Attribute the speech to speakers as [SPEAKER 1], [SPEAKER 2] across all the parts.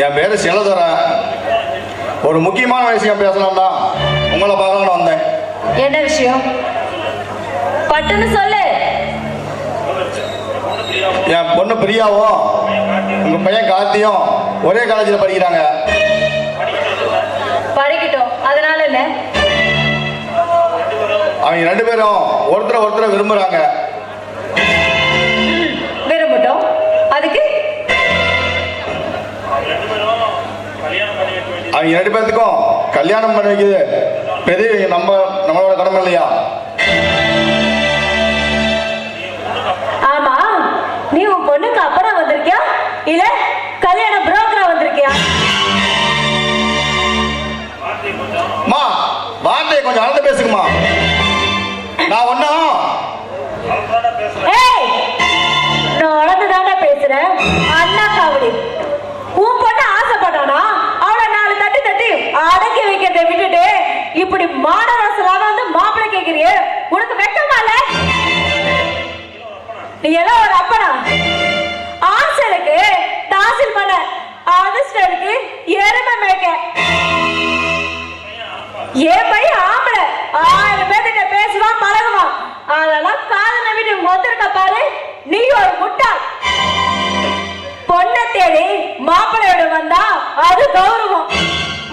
[SPEAKER 1] என் பேரு செல்லதுரை. ஒரு முக்கியமான விஷயம் பேசலாம் தான் உங்களை பார்க்கலான்னு வந்தேன்.
[SPEAKER 2] என்ன விஷயம்? பட்டுன்னு சொல்லு.
[SPEAKER 1] என் பொண்ணு பிரியாவும் உங்க பையன் கார்த்தியும் ஒரே காலேஜில் படிக்கிறாங்க.
[SPEAKER 2] படிக்கட்டும், அதனால என்ன?
[SPEAKER 1] அவங்க 2 பேரும் ஒருத்தரை விரும்புறாங்க.
[SPEAKER 2] விரும்பட்டும். அதுக்கு
[SPEAKER 1] அவங்க 2 பேர்த்துக்கும் கல்யாணம் பண்ணி வைக்குது பெரிய நம்மளோட கடமை இல்லையா?
[SPEAKER 2] ஆமா, நீ உன் பொண்ணுக்கு அப்புறம் வந்திருக்கியா இல்ல கல்யாண புரோக்கரா வந்திருக்கியா?
[SPEAKER 1] மா, வார்த்தையை கொஞ்சம் அளந்து பேசுங்கம்மா. நான் ஒன்னும்
[SPEAKER 2] நான் அளந்துதானே பேசுறேன். அண்ணா காவடி உன் பொண்ணு ஆசைப்பட்டானா அவளை 4 தட்டி தட்டி அடக்கி வைக்கிறதை விட்டுட்டு இப்படி மாடரசலாக வந்து மாப்பிள்ளை கேட்கிறியே, உனக்கு வெக்கமா இல்ல? நீ எல்லாம் ஒரு அப்பனா? ஆசைக்கு தாசில் பண்ண, அதிர்ஷ்டருக்கு எருமை மேய்க்க. என் பையன் ஆம்பளை 1000 பேர்கிட்ட பேசுவான் பழகுவான். அதெல்லாம் காதல விட்டு மொத்திருக்க பாரு. நீ ஒரு முட்டாள். பொண்ணை தேடி மாப்பிள்ளையோட வந்தா அது கௌரவம்,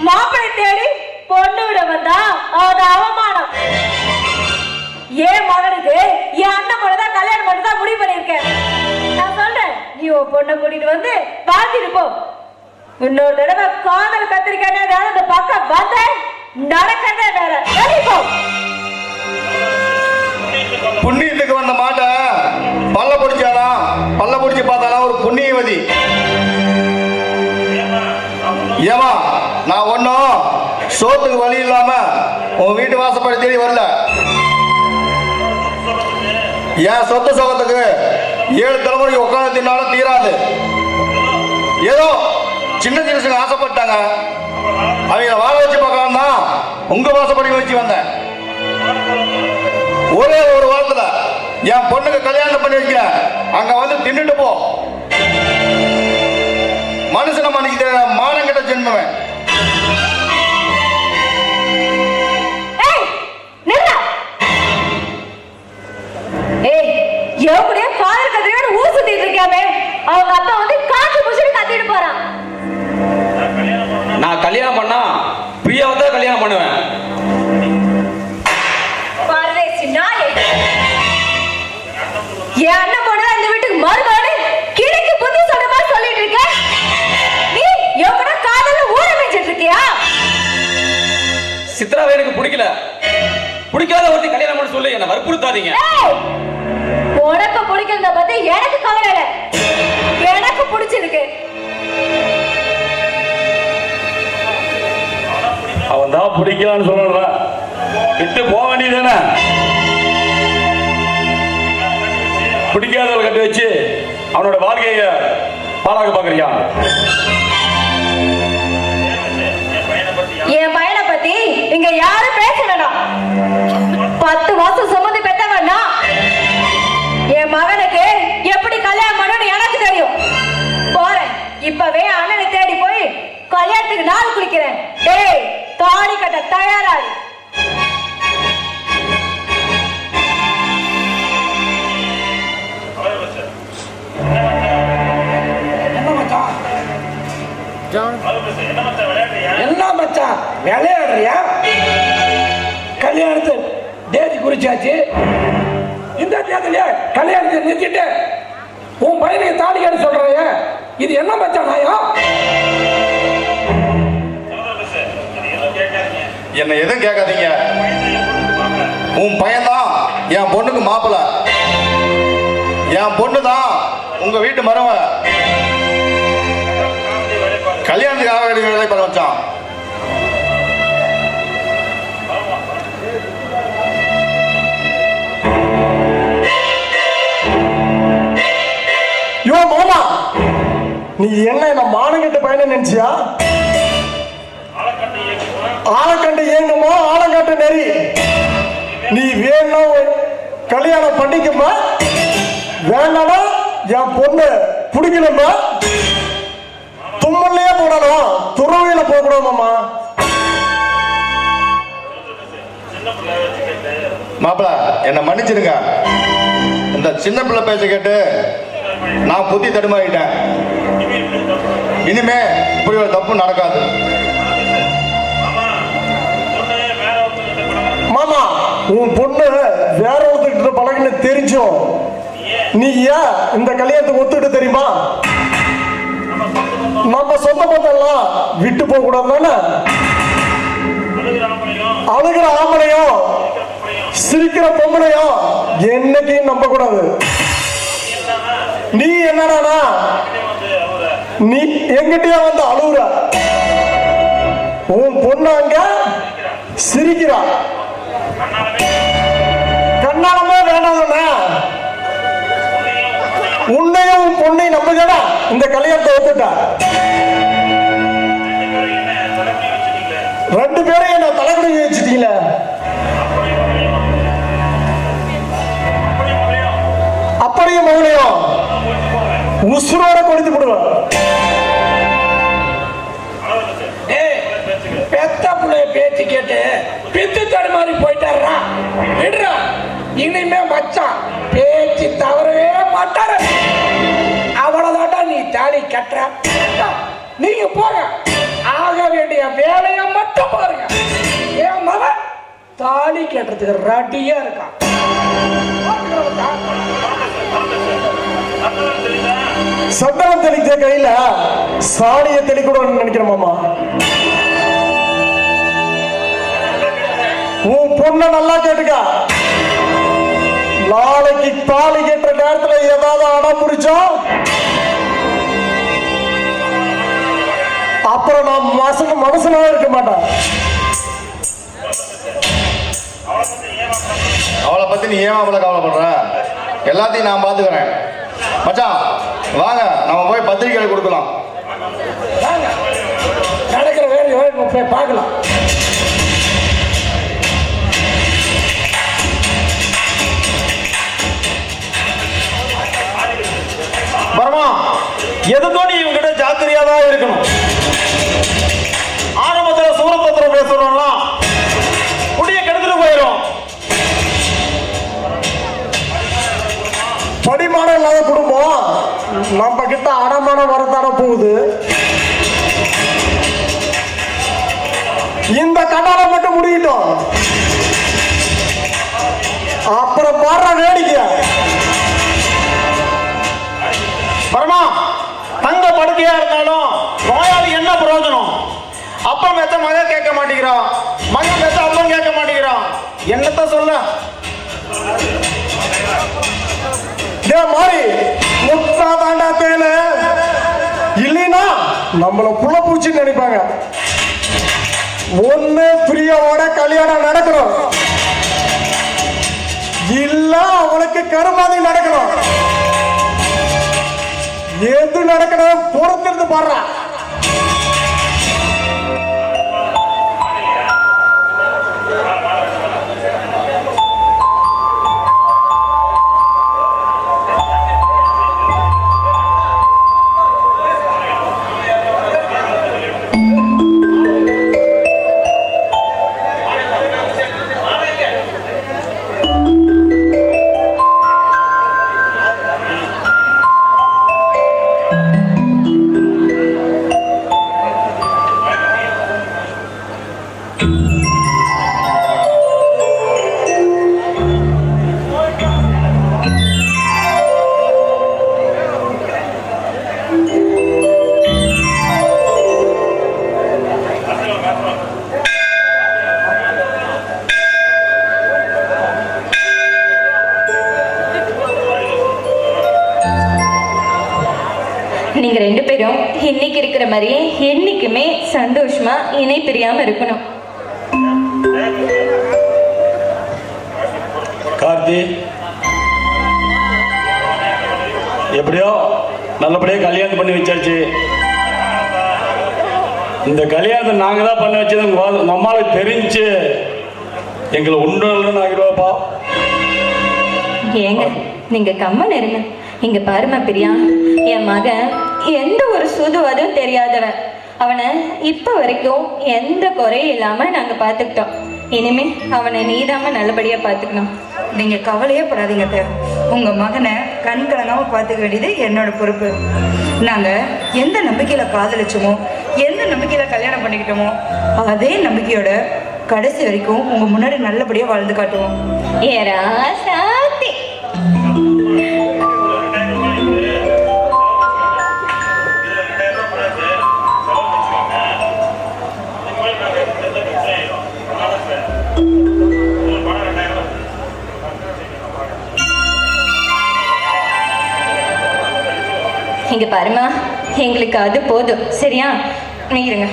[SPEAKER 2] மாப்பிள்ளை தேடி பொண்ணு விட வந்தா அது அவமானம். என் மகனுக்கு என் அண்ணன் பொண்ணுதான் கல்யாணம் பண்ணதான் முடிவு பண்ணிருக்கேன். நான் சொல்றேன், நீ உன் பொண்ணை கூட்டிட்டு வந்து வாழ்த்திட்டு போ. இன்னொரு தடவை காதல் கத்திரிக்கானே அந்த பக்கம் வந்த நடக்கிறதே வேற. போ.
[SPEAKER 1] புண்ணியத்துக்கு வந்த மாட்டை பல்ல பிடிச்சாலாம், பல்ல பிடிச்சி பார்த்தாலாம் ஒரு புண்ணியவதி. ஏமா, நான் ஒன்னும் சோத்துக்கு வழி இல்லாம உன் வீட்டு வாசப்படி தேடி வரல. என் சொத்து சோகத்துக்கு 7 தலைமுறைக்கு உட்காந்து தின்னாலும் தீராது. ஏதோ சின்ன சின்ன ஆசைப்பட்டாங்க, அவங்க வாழ வச்சு பார்க்கலாம் தான் உங்க வாசப்படி வச்சு வந்தேன். ஒரே ஒரு வாரத்துல என் பொண்ணுக்கு கல்யாணம் பண்ணி வைக்க அங்க வந்து தின்னுட்டு போ. மனுஷன மன்னிக்கிற மானங்கிட்ட ஜென்மவன்.
[SPEAKER 2] எப்படியோ காதல் கத்திரிக்கான ஊர் சுத்திட்டு இருக்காமே, அவங்க அப்பா வந்து காட்டு புடிச்சு கத்திட்டு போறான்.
[SPEAKER 3] நான் கல்யாணம் பண்ணா பிரியாவை தான் கல்யாணம் பண்ணுவேன்.
[SPEAKER 2] என் அண்ணன் போனதா இந்த வீட்டுக்கு மறுபாடு கிழக்கு புத்தி சொல்ற மாதிரி சொல்லிட்டு இருக்க. நீ எவ்வளவு காதல ஊற மேய்ச்சிட்டு இருக்கியா?
[SPEAKER 3] சித்ராவை எனக்கு பிடிக்கல. பிடிக்காத ஒருத்தி கல்யாணம் பண்ண சொல்லி என்ன வற்புறுத்தாதீங்க.
[SPEAKER 2] உனக்கு பிடிக்கிறத பத்தி எனக்கு கவலை இல்ல, எனக்கு பிடிச்சிருக்கு.
[SPEAKER 4] அவன் தான் பிடிக்கலான்னு சொல்றான், விட்டு போக வேண்டியதானே? பிடிக்காதவள் கட்டி வச்சு அவனோட வாழ்க்கைய பாழாக்க பாக்குறியா?
[SPEAKER 2] என் பையனை பத்தி இங்க யாரும் பேசலடா. 10 மாசம் சுமந்து பெத்தவனா. என் மகனுக்கு எப்படி கல்யாணம் பண்ணணும்னு எனக்கு தெரியும். போறேன், இப்பவே அண்ணனை தேடி போய் கல்யாணத்துக்கு நாள் குளிக்கிறேன். டேய், தாலி கட்ட தயாராரு.
[SPEAKER 5] என்ன மச்சான் விளையாடுறியா? கல்யாணத்தை தேதி குறிச்சாச்சு. இந்த தேதியில கல்யாணத்தை நிறுத்திட்டு உன் பையனுக்கு தாலி கட்ட சொல்றிய, இது என்ன மச்சான் நாயா?
[SPEAKER 1] என்ன எதுவும் கேட்காதீங்க. உன் பையன்தான் என் பொண்ணுக்கு மாப்பிள்ள. என் பொண்ணு தான் உங்க வீட்டு மருமக. கல்யாணத்துக்காக வேலை பண்ண வச்சான்.
[SPEAKER 6] யோ மாமா, நீ என்ன மானங்கட்ட பையனை நினைச்சியா? ஆளக்கண்டு ஏங்குமா ஆலங்காட்டு நெறி. நீ வேணும் கல்யாணம் பண்ணிக்கமா, வேணாமா என் பொண்ணு பிடிக்கணுமா? கும்பல்லையே போடணும், துறவியில போக கூடாது மாமா.
[SPEAKER 1] மாப்பிள என்ன மன்னிச்சிருங்க. இந்த சின்ன பிள்ளை பேச்ச கேட்டு நான் புத்தி தடுமாறிட்டேன். இனிமே இப்படி ஒரு தப்பு நடக்காது.
[SPEAKER 6] மாமா, உன் பொண்ணு வேற ஒருத்தர்கிட்ட பழகின தெரிஞ்சும் நீ ஏன் இந்த கல்யாணத்துக்கு ஒத்துக்கிட்டு தெரியுமா? நம்ம சொந்த பந்தெல்லாம் விட்டு போக கூடாது தானே? அழுகிற ஆம்பளையும் சிரிக்கிற பொம்பளையும் என்னைக்கும் நம்ப கூடாது. நீ என்னடா நீ எங்கிட்டயே வந்து அழுகுற, உன் பொண்ணு அங்க சிரிக்கிறா. கண்ணாலமே வேண்டாம், உன்னையும் உன் பொண்ணை நம்புதா இந்த கல்யாணத்தை ஒத்துட்டா. ரெண்டு பேரும் என்ன தலைக்குடி வச்சுட்டீங்களே. அப்படியும் மகனையும் உசுரோட கொடுத்து விடுவேன்.
[SPEAKER 5] பெத்த புள்ளைய பேச்சு கேட்டு பித்து தடுமாறி போயிட்டாரா. விடுறா, இனிமே மச்சான் பேச்சு தவறவே மாட்டாரு. அவ்வளவுதாட்டா நீ தாலி கட்டுற. நீங்க போங்க, ஆக வேண்டிய வேலையை மட்டும் பாருங்க. என் மகன் தாலி கட்டுறதுக்கு ரெடியா இருக்கான்.
[SPEAKER 6] சந்தனம் தெளித்த கையில சாணியை தெளிக்கூடாதுன்னு நினைக்கிறேன் மாமா. உன் பொண்ண நல்லா கேட்டுக்க. நாளைக்கு தாலி கட்டுற நேரத்துல ஏதாவது அடம் பிடிச்சோம், அப்புறம் நான் மனசுலவே இருக்க மாட்டேன்.
[SPEAKER 1] அவளை பத்தி நீ ஏன் அவளை கவலைப்படுற? எல்லாத்தையும் நான் பாத்துக்கிறேன். மச்சான் வாங்க, நம்ம போய் பத்திரிகைகளை கொடுக்கலாம்.
[SPEAKER 5] நடக்கிற வேலையை போய் பார்க்கலாம்.
[SPEAKER 6] பரமா, எதுக்கும் நீ இவங்கிட்ட ஜாக்கிரதையாதான் இருக்கணும். ஆரம்பத்துல சூரபத்திரம் பேசுறோம்லாம் குடிய கெடுத்துட்டு போயிடும். படிமானம் இல்லாத குடும்பம் நம்ம கிட்ட அடமானம் வரத்தான போகுது. இந்த கடாரம் மட்டும் முடியட்டும், அப்புறம் பாடுற வேடிக்கை. பரமா, தங்க படுக்கையா இருந்தாலும் நோயாளி என்ன பிரயோஜனம்? அப்பன் பேச்ச மகன் கேட்க மாட்டேங்கிறான், மகன் பேச்ச அப்பன் கேட்க மாட்டேங்கிறான். என்னத்த சொல்ல? மாறி முட்டா தாண்டா தேன இல்லைன்னா நம்மள புள்ள பூச்சின்னு நினைப்பாங்க. ஒண்ணு பிரியாவோட கல்யாணம் நடக்கணும், இல்ல அவனுக்கு கருமாதி நடக்கணும். எது நடக்கணும் பொறுத்திருந்து பாடுறா.
[SPEAKER 2] நீங்க ரெண்டு பேரும் இன்னைக்கு இருக்கிற மாதிரியே என்னைக்குமே சந்தோஷமா இணை பிரியாம இருக்கணும்.
[SPEAKER 4] கார்த்தி, எப்படியோ நல்லபடியா கல்யாணம் பண்ணி வச்சாச்சு. இந்த கல்யாணத்தை நாங்க தான் பண்ணி வச்சது நம்மளுக்கு தெரிஞ்சு எங்களை உண்டு ஆகிடுவாப்பா.
[SPEAKER 2] ஏங்க நீங்க கம்மன் இருங்க. இங்க பாருமா பிரியா, என் மகன் எந்த ஒரு சூதுவதும் தெரியாதவன். அவனை இப்ப வரைக்கும் எந்த குறையும் இல்லாம நாங்க பாத்துக்கிட்டோம். இனிமே அவனை நீதாம நல்லபடியா பாத்துக்கணும்.
[SPEAKER 7] நீங்க கவலையே படாதீங்க அத்தை. உங்க மகனை கண் கலங்காம பார்த்துக்க வேண்டியது என்னோட பொறுப்பு. நாங்க எந்த நம்பிக்கையில காதலிச்சோமோ, எந்த நம்பிக்கையில கல்யாணம் பண்ணிக்கிட்டோமோ, அதே நம்பிக்கையோட கடைசி வரைக்கும் உங்க முன்னாடி நல்லபடியா வாழ்ந்து காட்டுவோம்.
[SPEAKER 2] ஏரா சாத்தி. இங்க பாருமா, எங்களுக்கு அது போதும். சரியா? நீருங்க.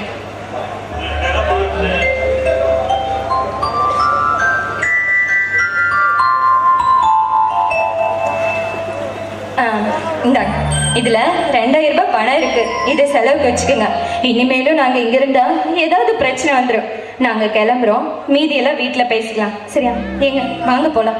[SPEAKER 2] இந்தாங்க, இதுல 2000 ரூபாய் பணம் இருக்கு. இதை செலவுக்கு வச்சுக்கோங்க. இனிமேலும் நாங்க இங்க இருந்தா ஏதாவது பிரச்சனை வந்துடும். நாங்க கிளம்புறோம். மீதியெல்லாம் வீட்டுல பேசிக்கலாம். சரியா? ஏங்க வாங்க போலாம்.